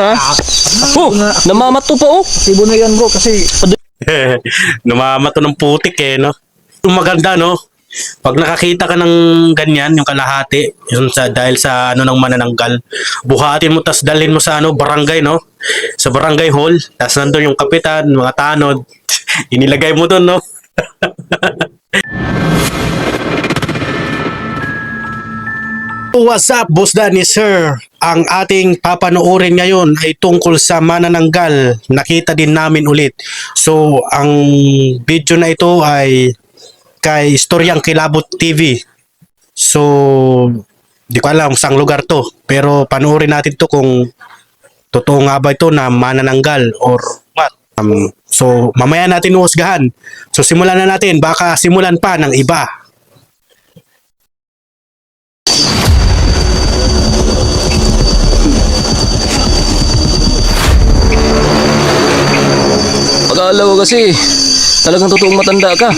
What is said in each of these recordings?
Ha? Oh, namamato pa oh. Tibo na yan bro kasi Namamato ng putik eh, no? Yung maganda, no? Pag nakakita ka ng ganyan, yung kalahati, yun dahil sa ano ng manananggal, buhatin mo tas dalhin mo sa ano, barangay, no? Sa barangay hall, tas nandun yung kapitan, mga tanod, inilagay mo doon, no? What's up, Boss Danny, sir? Ang ating papanoorin ngayon ay tungkol sa manananggal. Nakita din namin ulit. So, ang video na ito ay kay Istoryang Kilabot TV. So, di ko alam saang lugar to. Pero panoorin natin to kung totoo nga ba ito na manananggal or what. So, mamaya natin uusgahan. So, simulan na natin. Baka simulan pa ng iba. Pag-aalaw kasi, talagang totoong matanda ka.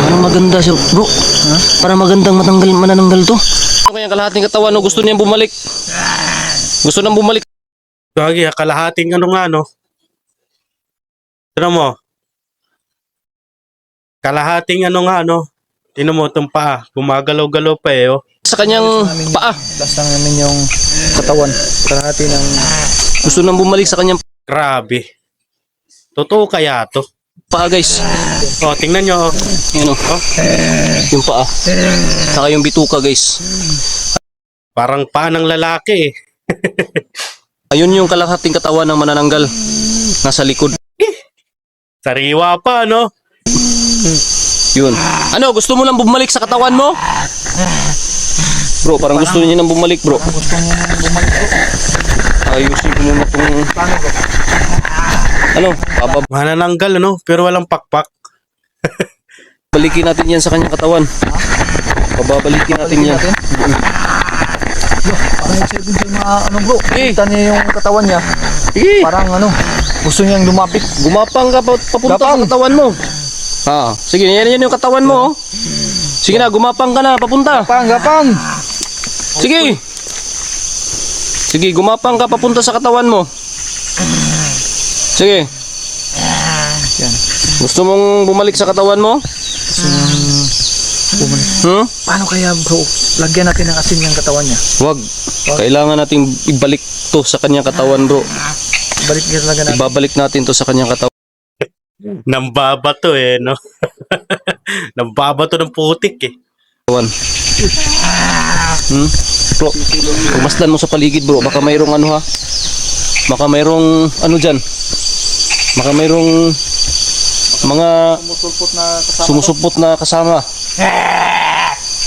Parang maganda siya, bro. Ha? Parang magandang manananggal to. Ano kaya kalahating katawan, no? Gusto niyang bumalik. Gusto nang bumalik. Gagi, kalahating ano nga, no? Ano mo? Kalahating ano nga, no? Tino mo itong paa. Gumagalaw-galaw pa eh, oh. Sa kanyang paa. last lang namin yung katawan. Kalahati ng Gusto nang bumalik sa kanyang Grabe. Totoo kaya to? paa, guys. Oh, tingnan nyo, oh. Yan o. Yung paa. Saka yung bituka, guys. Parang paa ng lalaki, eh. Ayun yung kalahating katawan ng manananggal. Nasa likod. Sariwa pa, no? Yun. Ano, gusto mo lang bumalik sa katawan mo? Bro, parang gusto niya nang bumalik, bro. gusto niya nang bumalik bro. Ayusin ko muna itong... Paano bro? Ano, Manananggal, ano? Pero walang pakpak. babalikin natin yan sa kanyang katawan. Babalikin natin yan. Parang excited siya mga ano bro. Eh. Kita niya yung katawan niya. Sige, Parang ano, gusto niyang lumapit. gumapang ka papunta sa Gapang. katawan mo. Ha, sige, yan yung katawan mo. Oh. Sige na, gumapang ka na, papunta. Gapang! Sige. Sige, gumapang ka papunta sa katawan mo. Sige. Yan. Gusto mong bumalik sa katawan mo? Bumalik. Hmm? Paano kaya bro? Lagyan natin ng asin yung katawan niya. Wag. Kailangan nating ibalik to sa kanyang katawan, bro. Balik niya talaga natin. Ibabalik natin to sa kanyang katawan. Nambabato, eh, no? Nambabato ng putik, eh. Hmm? Bro, pagmasdan mo sa paligid, bro. Baka mayroong ano ha? Baka mayroong ano dyan? Baka mayroong mga Sumusulpot na kasama. sumusupot na kasama.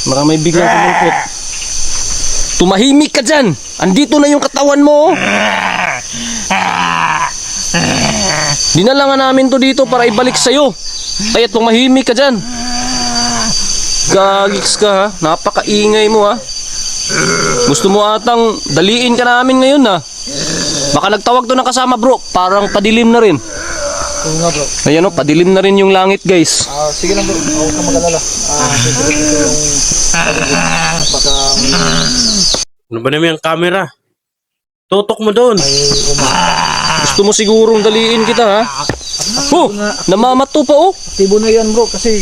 Baka may biglang sumulpot. Tumahimik ka dyan! Andito na yung katawan mo! Dinala nga namin to dito para ibalik sa'yo. Kaya tumahimik ka dyan. Gagiks ka ha? Napakaingay mo ha? Gusto mo atang daliin ka namin ngayon ha? Baka nagtawag to ng kasama bro. Parang padilim na rin. Oo nga bro. Ayan o, padilim na rin yung langit guys. Sige lang bro. Huwag ka mag-alala. Siyempre ito yung baka Ano ba naman yung camera? Tutok mo doon. Gusto mo sigurong daliin kita ha? Oh, namamato pa oh. Tibo na yan bro kasi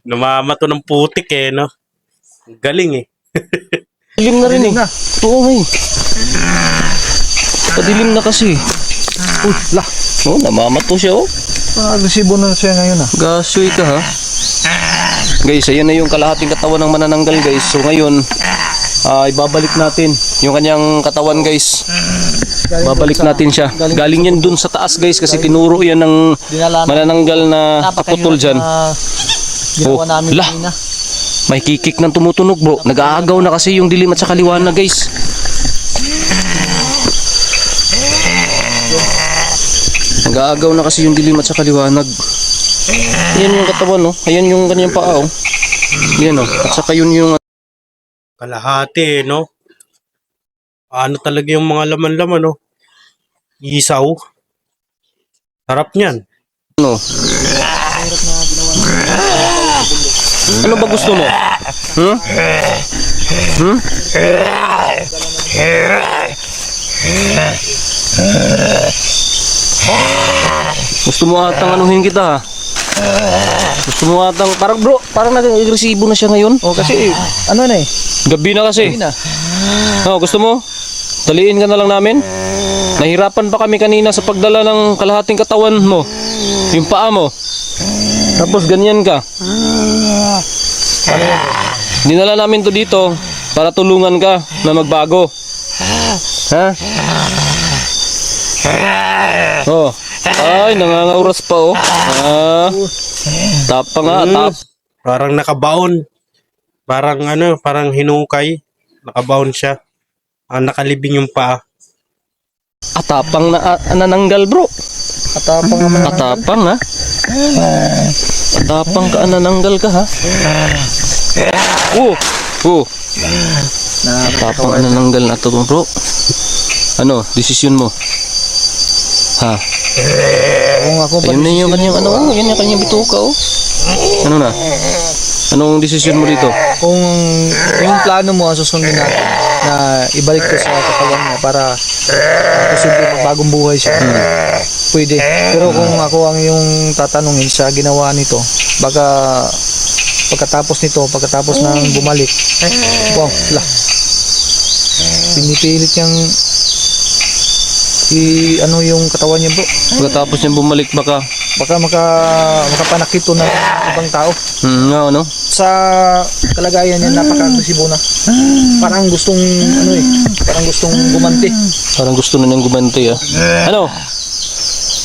Namamato ng putik, eh, no? Galing, eh. Padilim na rin eh. na. Oo ngay. Padilim na kasi. Uy, lah. Oh, namamato siya oh. Agresibo na siya ngayon ah. Gasoy ka ha. Guys, ayan na yung kalahating katawan ng manananggal guys. So ngayon, ibabalik natin yung kanyang katawan guys. Babalik natin siya. Galing yan dun sa taas guys kasi tinuro yan ng manananggal na kaputol dyan. Ginawa namin lah. kanina. May kikik ng tumutunog bro. Nag-aagaw na kasi yung dilim at saka liwanag guys. Nag-aagaw na kasi yung dilim at saka liwanag. Ayan yung katawan no. Ayan yung kanyang paa oh. Ayan oh. At saka yun yung Kalahati, eh, no? Ano talaga yung mga laman-laman, no? Isaw. Sarap niyan. ano. Ano ba gusto mo? Hmm? Hmm? Gusto mo atang anuhin kita ha? Gusto mo atang, parang bro, parang nag-agresibo na siya ngayon. Oh, kasi, ano na eh. Gabi na kasi. Hindi na. Oh, gusto mo? Daliin ka na lang namin. Nahirapan pa kami kanina sa pagdala ng kalahating katawan mo. Yung paa mo. Tapos ganyan ka. Dinala namin to dito para tulungan ka na magbago. Ha? Oh. Ay, nangangauras pa oh. Tapa nga, tap. Parang nakabaon. Parang ano, parang hinukay. Nakabaon siya. Nakalibing yung paa. Atapang na anananggal bro. Atapang naman. Atapang ha. Atapang ka anananggal ka ha. Oh. Atapang anananggal na to bro. Ano, desisyon mo? Ha? Kung ako pa Ayun na yung kanyang ano, yan yung kanyang bituka oh. Ano na? Anong desisyon mo dito? kung yung plano mo ang susundin natin na ibalik ko sa katawan niya para posible magbagong buhay siya. Pwede. Pero kung ako ang yung tatanungin sa ginawa nito, baka pagkatapos ng bumalik, wow, pinipilit niyang ano yung katawan niya bro. Pagkatapos niyang bumalik baka Baka makapanakit to ng ibang tao. nga ano? Sa kalagayan niya, napaka-agresibo na. Parang gustong, parang gustong gumanti. Parang gusto na niyang gumanti ah. Ano?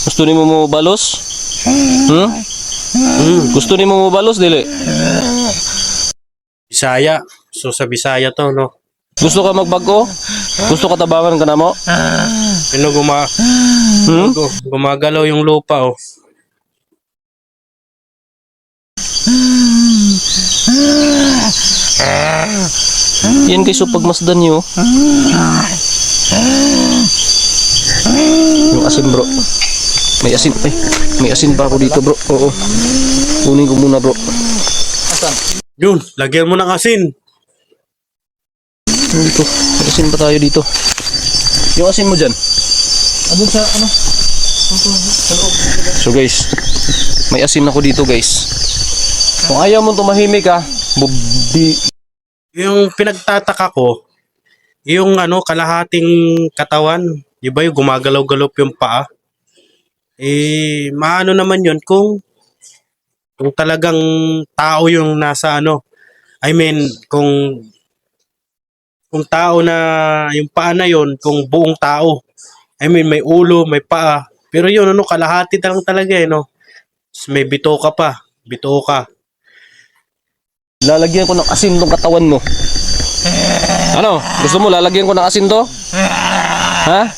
Gusto ni mo balos? Gusto ni mo balos dili? Bisaya. So sa Bisaya to, no? Gusto ka magbago? Gusto ka tabangan ka na mo? Ano gumagalaw yung lupa, oh. Yan guys, so pagmasdan niyo. Yung asin bro. May asin. Ay, may asin pa ako dito bro. Oo. Kunin ko muna bro. Yun, lagyan mo ng asin. Dito. May asin pa tayo dito. Yung asin mo dyan. Andun sa, So guys, may asin ako dito guys. Kung ayaw mo tumahimik ah, Yung pinagtataka ko, yung kalahating katawan, di ba yung gumagalaw-galaw yung paa? Maano naman yun kung talagang tao yung nasa I mean, kung tao na yung paa na yun, kung buong tao. I mean, may ulo, may paa. Pero yun, kalahati lang talaga no? May bitoka pa. Bitoka. lalagyan ko ng asin tong katawan mo. Ano? Gusto mo lalagyan ko ng asin to? Ha?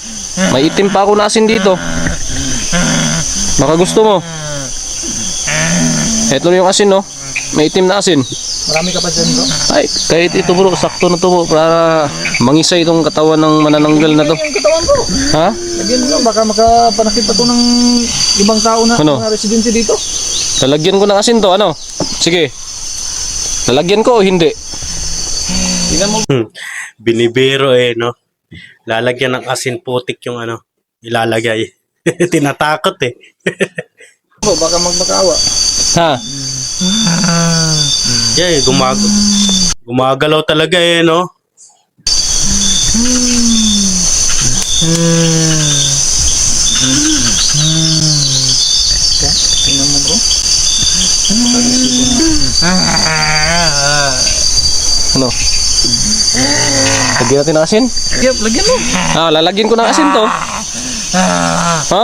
May itim pa ako na asin dito. Baka gusto mo. Ito na yung asin no. May itim na asin. marami ka pa dyan bro. Ay, kahit ito bro, sakto na to bro para mangisay itong katawan ng manananggal na to. Yung katawan bro. Ha? Lagyan mo, baka makapanakit pa to ng ibang tao na Ano? mga residente dito. Lalagyan ko ng asin to, ano? Sige. Lalagyan ko o hindi? Tingnan mo. Binibiro no? Lalagyan ng asin putik yung ilalagay. Tinatakot Bro, baka magmakawa. Ha? Yeah, gumagalaw talaga no? Tingnan mo bro. Ano? Lagyan natin ng asin? Yep, lagyan mo. Lalagyan ko ng asin to. Ha?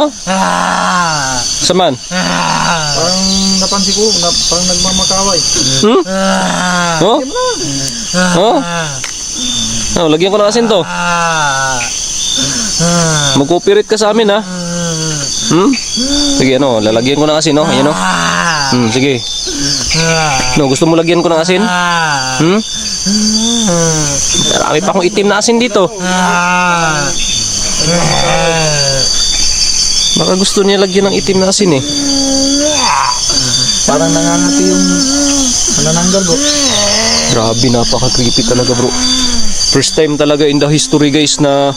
Saman? Parang napansin ko, parang nagmamakaway. Oh? Oh? Lagyan ko ng asin to. Mag-cooperate ka sa amin ha. Sige lalagyan ko ng asin no. Ayan no. Sige. Gusto mo lagyan ko ng asin? Marami pa akong itim na asin dito. Baka gusto niya lagyan ng itim na asin eh. Parang nangangati yung manananggal bro. Grabe, napaka-creepy talaga bro. First time talaga in the history guys na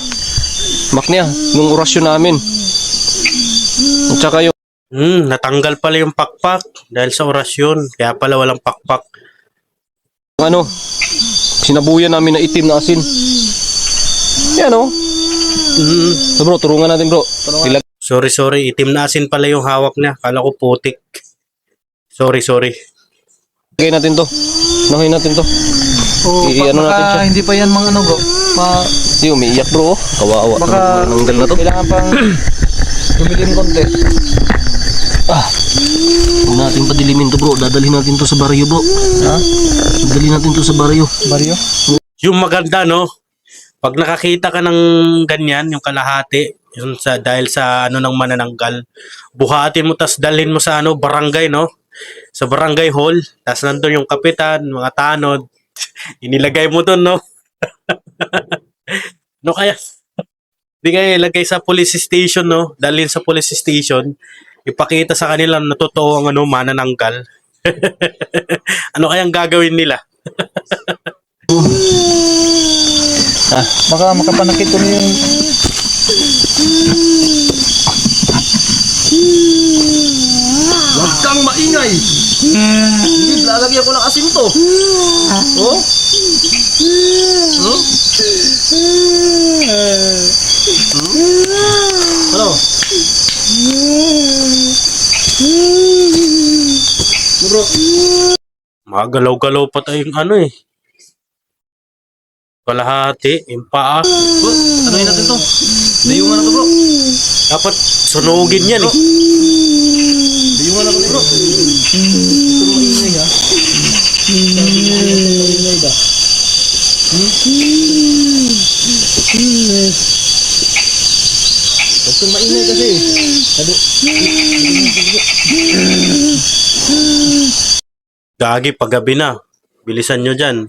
maknya nung orasyon namin. At saka yung Natanggal pala yung pakpak dahil sa orasyon. Kaya pala walang pakpak. ano, sinabuyan namin na itim na asin. Yan o. So bro, turungan natin bro. Sorry. Itim na asin pala yung hawak niya. Kala ko putik. Sorry. Ilagay natin to. Nahin natin to. Ano natin siya. Hindi pa yan mga ano bro. Hindi, umiiyak bro. Kawawa. Baka Nanggal na to. kailangan pang dumilim konti. Huwag natin padilimin to bro. Dadalhin natin to sa baryo bro. Ha? Dadalhin natin to sa baryo. Baryo? Yung maganda, no? Pag nakakita ka ng ganyan, yung kalahati, yung dahil sa ano ng manananggal, buhatin mo tas dalhin mo sa ano, barangay, no? Sa barangay hall, tas nandun yung kapitan, mga tanod, inilagay mo dun, no? No kaya, di kaya ilagay sa police station, no? Dalhin sa police station, ipakita sa kanila na totoo ang ano, manananggal. Ano kayang gagawin nila? Baka makapanakit ko na yung Huwag kang maingay. Hindi, lalagyan ko ng asin to. Oh? Ano? Bro. Magalaw-galaw pa tayong ano eh. Kalahati, yung paa. Ano yun natin to? Dayungan na to bro. Dapat sunugin yan eh. Dayungan na to bro. Ito maingay ha. Maingay ba? Huwag kang maingay kasi. Gagi, paggabi na. Bilisan nyo dyan.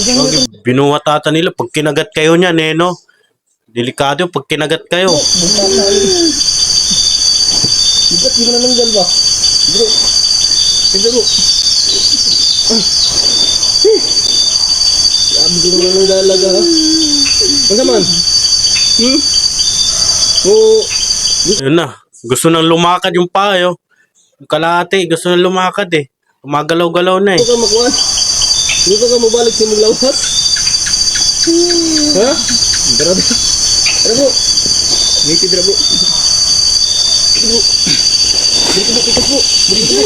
Gagi, binuhat ata nila pag kinagat kayo niyan eh, no? Delikado pag kinagat kayo. Ba't di mo na nanggal ba? Bro. Sige bro. Sabi ko naman ang dalaga ha. Masaman? Oo. Yun na. Gusto nang lumakad yung paa, yo. Yung kalahati, gusto nang lumakad eh. Umagalaw-galaw na eh. Hindi ka makuha. Hindi ka mabalik sa maglawas. Ha? Grabe. Ano bro? Ngiti dra bro. Ito bro. Dito bro, tikas bro. Dito bro.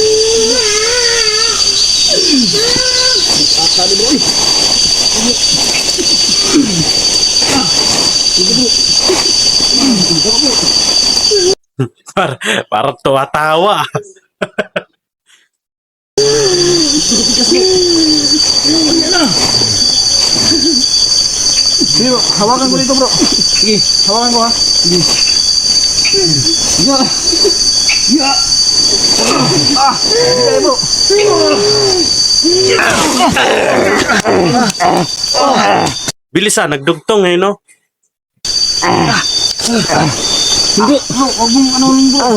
Akali bro eh. Parang tuwa-tawa. Sige bro, hawakan ko dito bro. Sige, hawakan ko ha. Sige. Sige tayo bro. Bilisan, nagdugtong eh, no? Bro, huwag mong ano bro.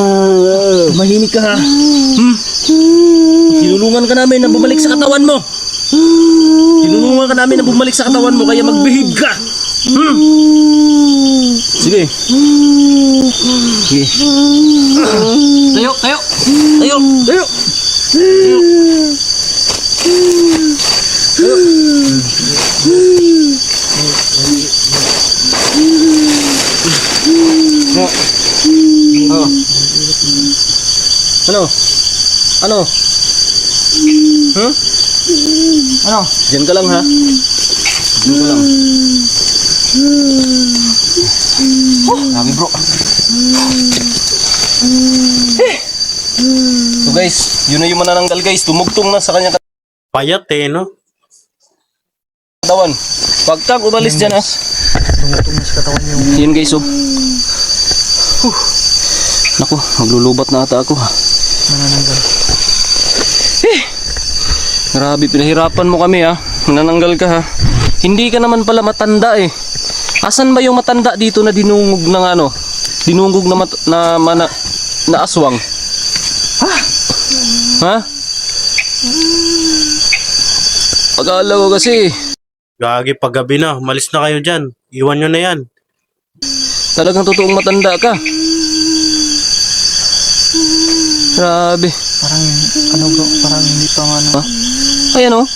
Mahimik ka ha. Tinulungan ka namin na bumalik sa katawan mo. Tinulungan ka namin na bumalik sa katawan mo kaya mag-behave ka. Sige. Sige. Tayo. Ano? Ano? Ano? Diyan ka lang ha. Diyan ka lang. Dami bro. So guys, yun na yung manananggal guys. Tumugtong na sa kanyang Payat eh, no? katawan. Pag kang umalis dyan ha. Tumutong na sa katawan yung Yun guys oh. Naku, maglulubat na ata ako ha. manananggal. Grabe, pinahirapan mo kami ha. Nananggal ka ha. Hindi ka naman pala matanda eh. Asan ba yung matanda dito na dinungog ng ano? Dinungog na na aswang? Ha? Pag-aala ko kasi, Gagi, paggabi na. Malis na kayo dyan. Iwan nyo na yan. talagang totoong matanda ka. Grabe. Parang, ano bro, parang hindi pa ano. Ha? Ay ano?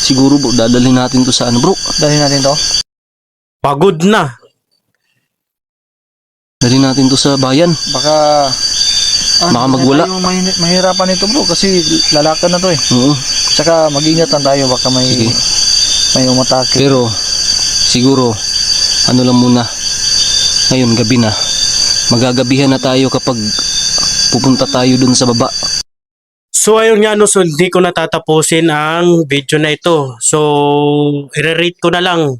Siguro bro, dadalhin natin to sa ano bro. Dali natin to. Pagod na. Dalhin natin to sa bayan. Baka, Baka magwala. Tayo mahirapan ito bro, kasi lalakan na to eh. Oo. Tsaka mag-ingat lang tayo, baka Sige. may umatake. Pero, siguro, ano lang muna. Ngayon, gabi na. Magagabihan na tayo kapag pupunta tayo dun sa baba. So ayun nga no, so hindi ko natatapusin ang video na ito. So i-rate ko na lang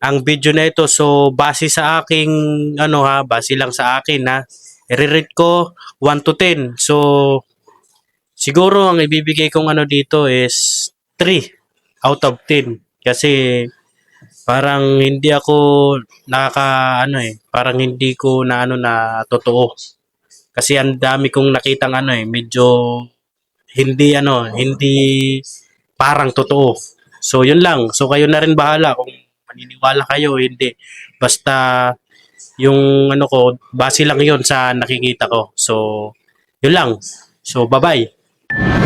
ang video na ito. So base sa aking base lang sa akin ha. I-rate ko 1 to 10. So siguro ang ibibigay kong dito is 3 out of 10 kasi parang hindi ako parang hindi ko na totoo. Kasi ang dami kong nakitang medyo hindi parang totoo. So yun lang. So kayo na rin bahala kung maniniwala kayo o hindi. Basta yung ko, base lang yun sa nakikita ko. So yun lang. So bye-bye.